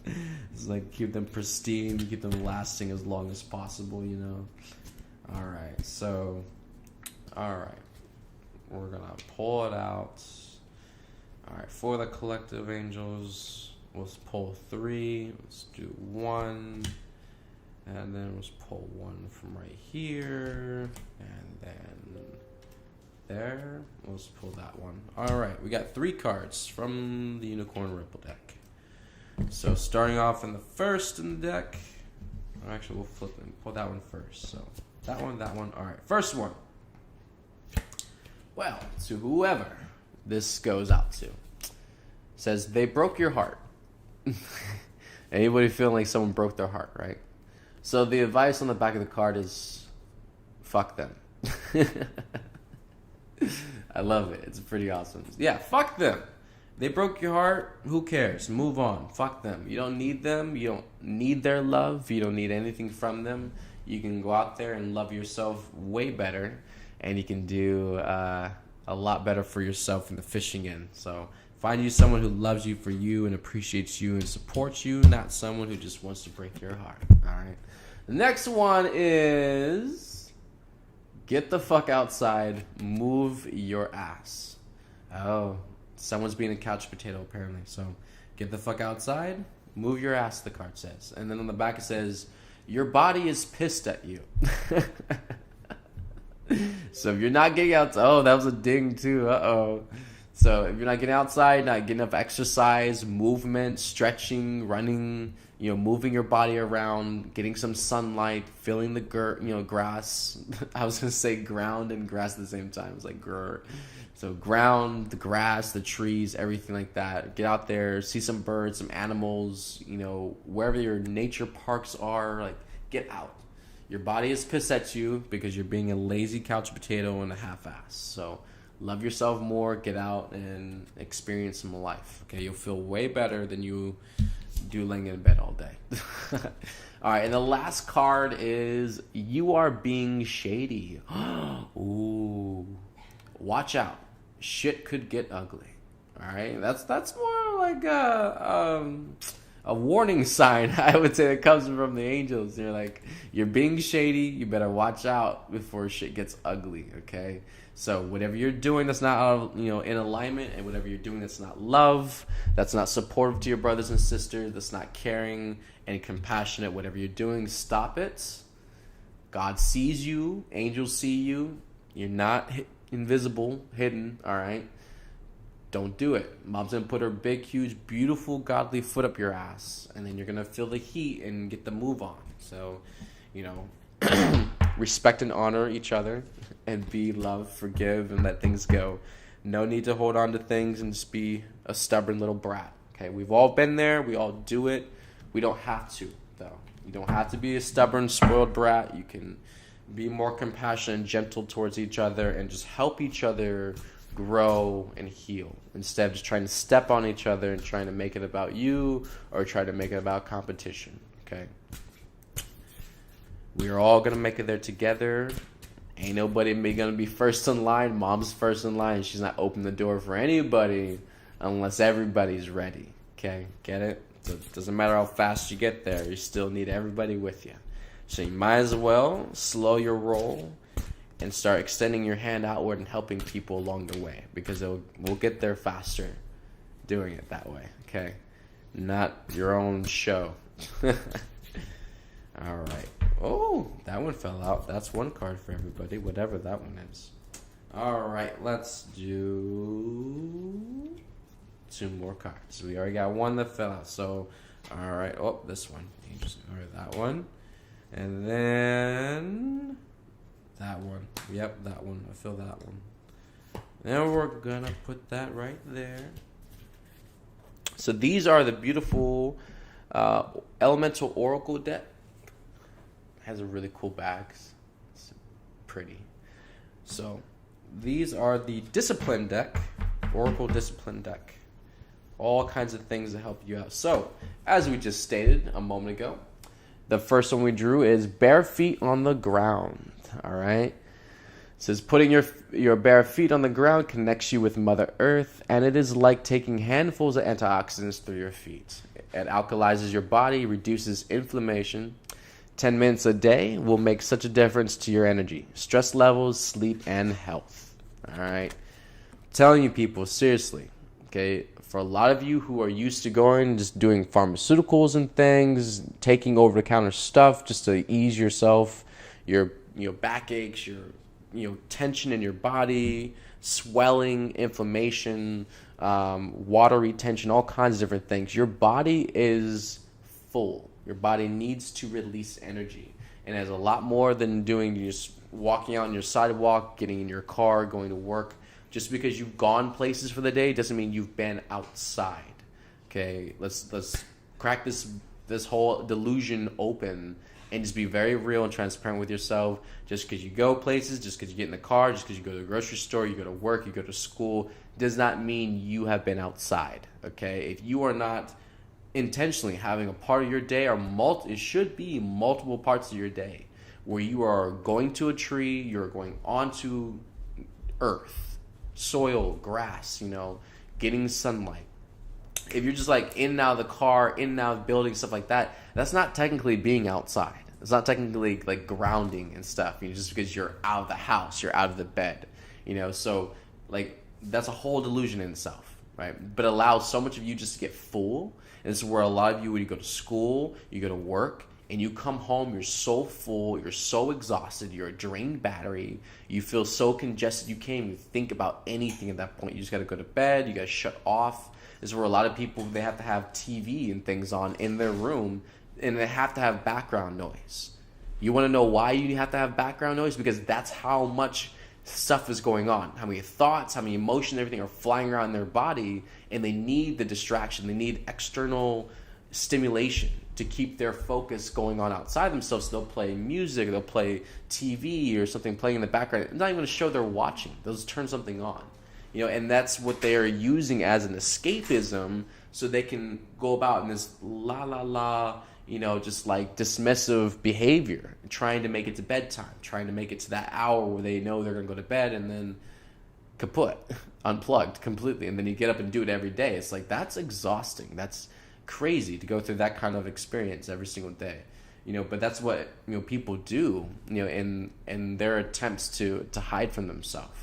It's like keep them pristine, keep them lasting as long as possible, you know. Alright, so, we're gonna pull it out. Alright, for the collective angels, let's pull 3, let's do 1, and then let's pull 1 from right here, and then there, let's pull that one. Alright, we got 3 cards from the Unicorn Ripple deck. So, starting off in the first in the deck, actually we'll flip and pull that one first, so. That one. All right, first one. Well, to whoever this goes out to. Says, they broke your heart. Anybody feeling like someone broke their heart, right? So the advice on the back of the card is, fuck them. I love it. It's pretty awesome. Yeah, fuck them. They broke your heart. Who cares? Move on. Fuck them. You don't need them. You don't need their love. You don't need anything from them. You can go out there and love yourself way better, and you can do a lot better for yourself in the fishing end. So find you someone who loves you for you and appreciates you and supports you, not someone who just wants to break your heart. All right. The next one is get the fuck outside, move your ass. Oh, someone's being a couch potato apparently. So get the fuck outside, move your ass, the card says. And then on the back it says, your body is pissed at you. So if you're not getting out, oh, that was a ding too. Uh-oh. So if you're not getting outside, not getting enough exercise, movement, stretching, running, you know, moving your body around, getting some sunlight, feeling the grass. I was gonna say ground and grass at the same time. It's like grr. So ground, the grass, the trees, everything like that. Get out there, see some birds, some animals, you know, wherever your nature parks are, like get out. Your body is pissed at you because you're being a lazy couch potato and a half-ass. So love yourself more, get out and experience some life. Okay, you'll feel way better than you do laying in bed all day. All right, and the last card is you are being shady. Ooh, watch out. Shit could get ugly. All right, that's more like a warning sign, I would say, that comes from the angels. They're like, you're being shady. You better watch out before shit gets ugly. Okay, so whatever you're doing that's not in alignment, and whatever you're doing that's not love, that's not supportive to your brothers and sisters, that's not caring and compassionate, whatever you're doing, stop it. God sees you. Angels see you. You're not invisible, hidden, all right? Don't do it. Mom's going to put her big, huge, beautiful, godly foot up your ass. And then you're going to feel the heat and get the move on. So, respect and honor each other. And be love, forgive, and let things go. No need to hold on to things and just be a stubborn little brat. Okay, we've all been there. We all do it. We don't have to, though. You don't have to be a stubborn, spoiled brat. You can be more compassionate and gentle towards each other and just help each other grow and heal instead of just trying to step on each other and trying to make it about you or try to make it about competition. Okay, we are all gonna make it there together. Ain't nobody gonna be first in line. Mom's first in line. She's not opening the door for anybody unless everybody's ready. Okay, get it? So it doesn't matter how fast you get there, you still need everybody with you. So you might as well slow your roll and start extending your hand outward and helping people along the way, because we'll get there faster doing it that way, okay? Not your own show. All right. Oh, that one fell out. That's one card for everybody, whatever that one is. All right, let's do 2 more cards. We already got one that fell out. So, all right. Oh, this one. You just ignore that one. And then that one. Yep, that one. I feel that one. Then we're going to put that right there. So these are the beautiful Elemental Oracle deck. Has a really cool bag. It's pretty. So these are the Discipline deck. Oracle Discipline deck. All kinds of things to help you out. So, as we just stated a moment ago, the first one we drew is bare feet on the ground. All right. It says putting your bare feet on the ground connects you with Mother Earth, and it is like taking handfuls of antioxidants through your feet. It alkalizes your body, reduces inflammation. 10 minutes a day will make such a difference to your energy, stress levels, sleep, and health. All right. I'm telling you people, seriously, okay, for a lot of you who are used to going, just doing pharmaceuticals and things, taking over-the-counter stuff just to ease yourself, your backaches, your tension in your body, swelling, inflammation, water retention, all kinds of different things. Your body is full. Your body needs to release energy. And it has a lot more than doing just walking out on your sidewalk, getting in your car, going to work. Just because you've gone places for the day doesn't mean you've been outside. Okay, let's crack this whole delusion open and just be very real and transparent with yourself. Just because you go places, just because you get in the car, just because you go to the grocery store, you go to work, you go to school, does not mean you have been outside. Okay, if you are not intentionally having a part of your day, or it should be multiple parts of your day where you are going to a tree, you're going onto earth, soil, grass, getting sunlight. If you're just like in and out of the car, in and out of buildings, stuff like that, that's not technically being outside. It's not technically like grounding and stuff, just because you're out of the house, you're out of the bed, so like that's a whole delusion in itself, right? But it allows so much of you just to get full. And this is where a lot of you, when you go to school, you go to work, and you come home, you're so full, you're so exhausted, you're a drained battery, you feel so congested, you can't even think about anything at that point. You just got to go to bed, you got to shut off. This is where a lot of people, they have to have TV and things on in their room, and they have to have background noise. You want to know why you have to have background noise? Because that's how much stuff is going on, how many thoughts, how many emotions, everything are flying around in their body, and they need the distraction. They need external stimulation to keep their focus going on outside themselves. So they'll play music, they'll play TV or something playing in the background. It's not even a show they're watching. They'll just turn something on, and that's what they are using as an escapism, so they can go about in this just like dismissive behavior, trying to make it to bedtime, trying to make it to that hour where they know they're going to go to bed, and then kaput, unplugged completely. And then you get up and do it every day. It's like, that's exhausting. That's crazy to go through that kind of experience every single day. But that's what, people do, in their attempts to hide from themselves,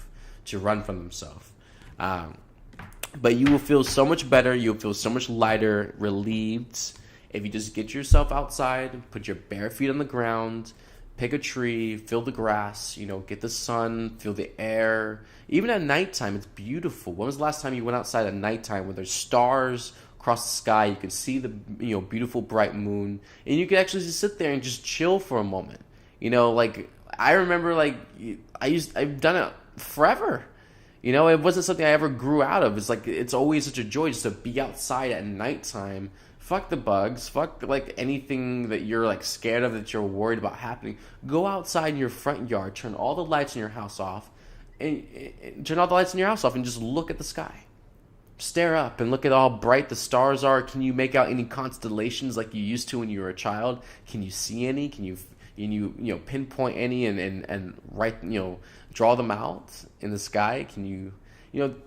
to run from themselves. But you will feel so much better. You'll feel so much lighter, relieved, if you just get yourself outside, put your bare feet on the ground, Pick a tree, feel the grass, get the sun, feel the air. Even at nighttime, it's beautiful. When was the last time you went outside at nighttime where there's stars across the sky? You can see the beautiful bright moon, and you can actually just sit there and just chill for a moment. Like I remember, like I've done it forever. It wasn't something I ever grew out of. It's like it's always such a joy just to be outside at nighttime. Fuck the bugs. Fuck like anything that you're like scared of, that you're worried about happening. Go outside in your front yard, turn all the lights in your house off, and turn all the lights in your house off, and just look at the sky. Stare up and look at how bright the stars are. Can you make out any constellations like you used to when you were a child? Can you see any? Can you pinpoint any and write draw them out in the sky? Can you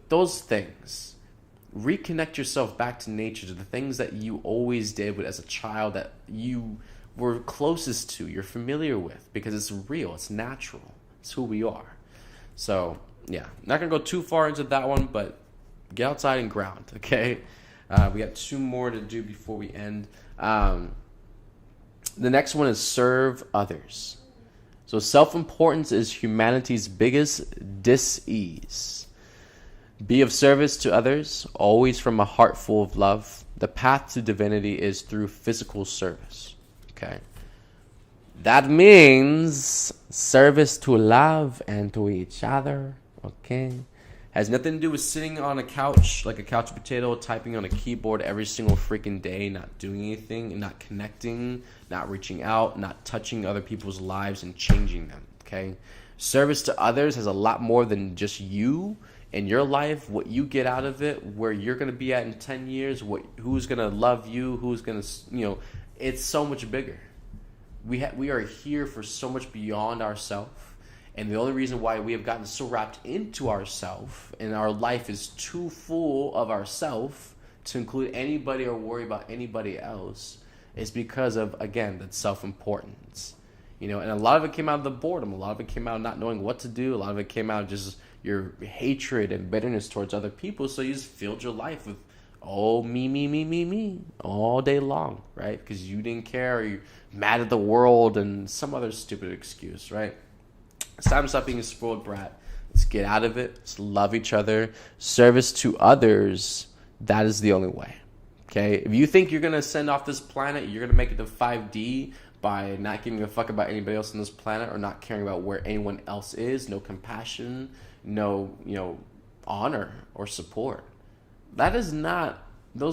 those things? Reconnect yourself back to nature, to the things that you always did as a child, that you were closest to, you're familiar with, because it's real, it's natural, it's who we are. So yeah, not gonna go too far into that one, but get outside and ground, okay? We got 2 more to do before we end. The next one is serve others. So self-importance is humanity's biggest dis-ease. Be of service to others, always from a heart full of love. The path to divinity is through physical service. Okay. That means service to love and to each other. Okay. Has nothing to do with sitting on a couch like a couch potato, typing on a keyboard every single freaking day, not doing anything, and not connecting, not reaching out, not touching other people's lives and changing them. Okay. Service to others has a lot more than just you in your life, what you get out of it, where you're going to be at in 10 years, who's going to love you, who's going to, it's so much bigger. We are here for so much beyond ourselves. And the only reason why we have gotten so wrapped into ourselves and our life is too full of ourselves to include anybody or worry about anybody else is because of, again, that self-importance. And a lot of it came out of the boredom. A lot of it came out of not knowing what to do. A lot of it came out of just your hatred and bitterness towards other people. So you just filled your life with, me, all day long, right? Because you didn't care, or you're mad at the world and some other stupid excuse, right? It's time to stop being a spoiled brat. Let's get out of it. Let's love each other. Service to others, that is the only way. Okay? If you think you're going to send off this planet, you're going to make it to 5D by not giving a fuck about anybody else on this planet or not caring about where anyone else is, no compassion, no, honor or support. Those are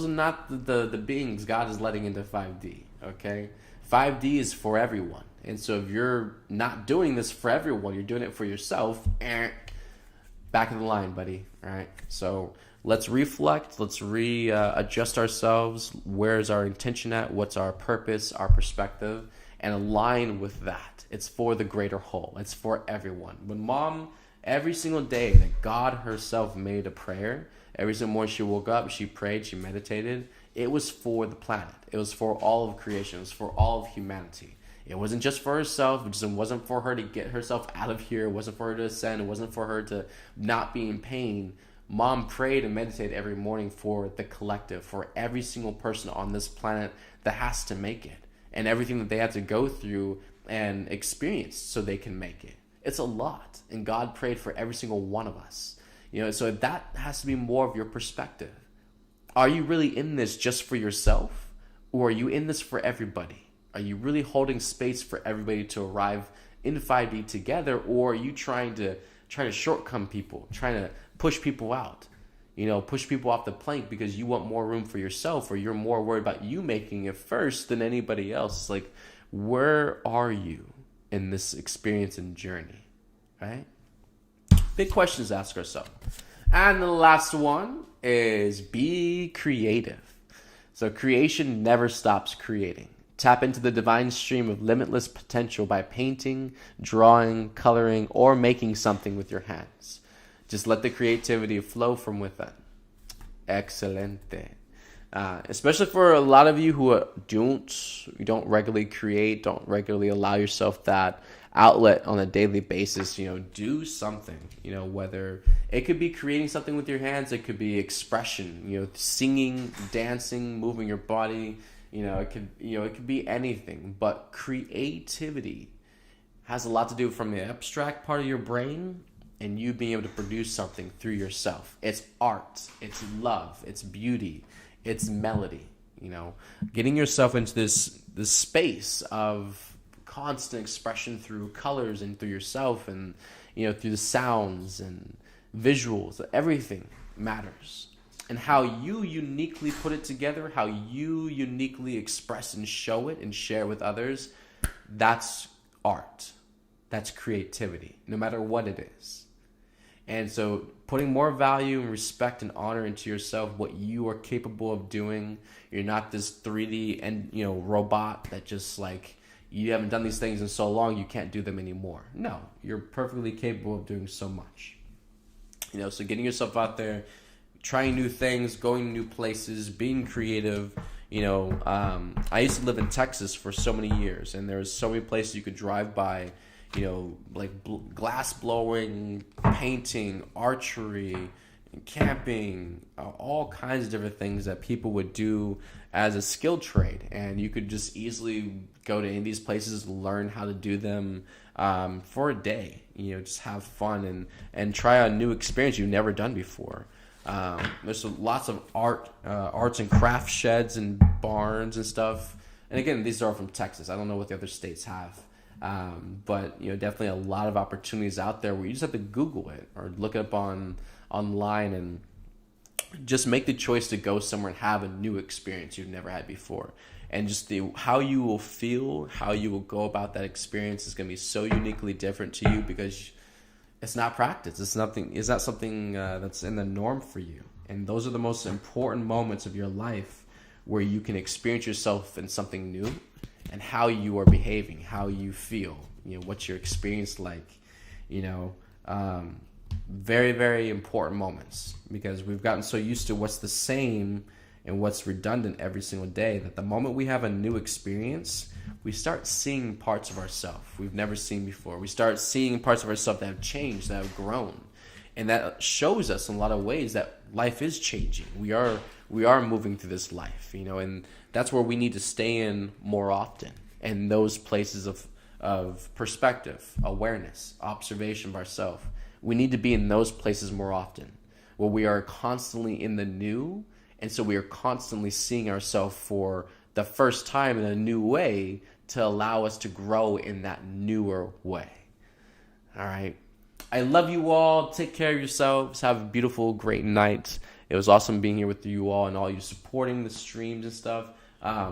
not the beings God is letting into 5D, okay? 5D is for everyone. And so if you're not doing this for everyone, you're doing it for yourself, back in the line, buddy, all right? So let's reflect, let's adjust ourselves. Where's our intention at? What's our purpose, our perspective? And align with that. It's for the greater whole. It's for everyone. When Mom, every single day that God herself made a prayer, every single morning she woke up, she prayed, she meditated, it was for the planet. It was for all of creation. It was for all of humanity. It wasn't just for herself. It wasn't for her to get herself out of here. It wasn't for her to ascend. It wasn't for her to not be in pain. Mom prayed and meditated every morning for the collective, for every single person on this planet that has to make it, and everything that they had to go through and experience so they can make it. It's a lot. And God prayed for every single one of us. So that has to be more of your perspective. Are you really in this just for yourself? Or are you in this for everybody? Are you really holding space for everybody to arrive in 5D together? Or are you trying to shortcome people, trying to push people out? Push people off the plank because you want more room for yourself, or you're more worried about you making it first than anybody else. It's like, where are you in this experience and journey, right? Big questions to ask ourselves. And the last one is be creative. So creation never stops creating. Tap into the divine stream of limitless potential by painting, drawing, coloring, or making something with your hands. Just let the creativity flow from within. Excelente. Especially for a lot of you who don't regularly create, don't regularly allow yourself that outlet on a daily basis. Do something. Whether it could be creating something with your hands, it could be expression. Singing, dancing, moving your body. It could be anything. But creativity has a lot to do from the abstract part of your brain and you being able to produce something through yourself. It's art, it's love, it's beauty, it's melody. Getting yourself into this space of constant expression through colors and through yourself, and through the sounds and visuals. Everything matters, and how you uniquely put it together, how you uniquely express and show it and share with others, that's art. That's creativity, no matter what it is. And so putting more value and respect and honor into yourself, what you are capable of doing. You're not this 3D and robot that just like, you haven't done these things in so long you can't do them anymore. No, you're perfectly capable of doing so much. So getting yourself out there, trying new things, going to new places, being creative. I used to live in Texas for so many years, and there was so many places you could drive by, like glass blowing, painting, archery, camping, all kinds of different things that people would do as a skilled trade. And you could just easily go to any of these places, learn how to do them for a day, just have fun and try a new experience you've never done before. There's lots of arts and craft sheds and barns and stuff. And again, these are all from Texas. I don't know what the other states have. But definitely a lot of opportunities out there where you just have to Google it or look it up online and just make the choice to go somewhere and have a new experience you've never had before. And just how you will feel, how you will go about that experience is going to be so uniquely different to you, because it's not practice. It's not something that's in the norm for you. And those are the most important moments of your life where you can experience yourself in something new, and how you are behaving, how you feel, what's your experience like, very, very important moments, because we've gotten so used to what's the same and what's redundant every single day that the moment we have a new experience, we start seeing parts of ourselves we've never seen before. We start seeing parts of ourselves that have changed, that have grown. And that shows us in a lot of ways that life is changing. We are moving through this life, and that's where we need to stay in more often. And those places of perspective, awareness, observation of ourselves. We need to be in those places more often, where we are constantly in the new, and so we are constantly seeing ourselves for the first time in a new way to allow us to grow in that newer way. All right. I love you all. Take care of yourselves. Have a beautiful, great night. It was awesome being here with you all and all you supporting the streams and stuff.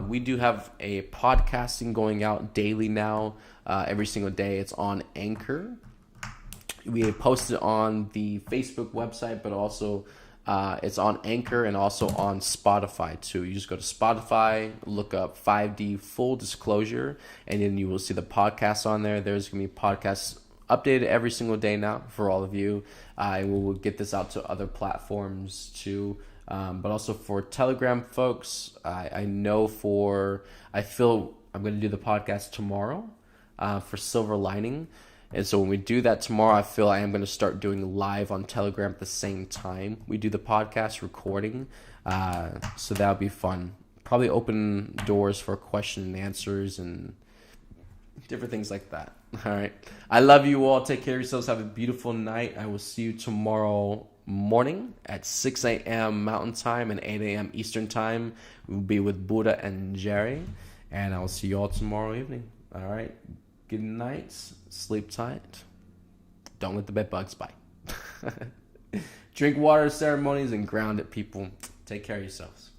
We do have a podcasting going out daily now, every single day. It's on Anchor. We post it on the Facebook website, but also it's on Anchor and also on Spotify too. You just go to Spotify, look up 5D Full Disclosure, and then you will see the podcast on there. There's going to be podcasts updated every single day now for all of you. And we will get this out to other platforms too. But also for Telegram folks, I feel I'm going to do the podcast tomorrow for Silver Lining. And so when we do that tomorrow, I feel I am going to start doing live on Telegram at the same time we do the podcast recording. So that'll be fun. Probably open doors for question and answers and different things like that. All right. I love you all. Take care of yourselves. Have a beautiful night. I will see you tomorrow morning at 6 a.m. Mountain Time and 8 a.m. Eastern Time. We'll be with Buddha and Jeri. And I will see you all tomorrow evening. All right. Good night. Sleep tight. Don't let the bed bugs bite. Drink water ceremonies and ground it, people. Take care of yourselves.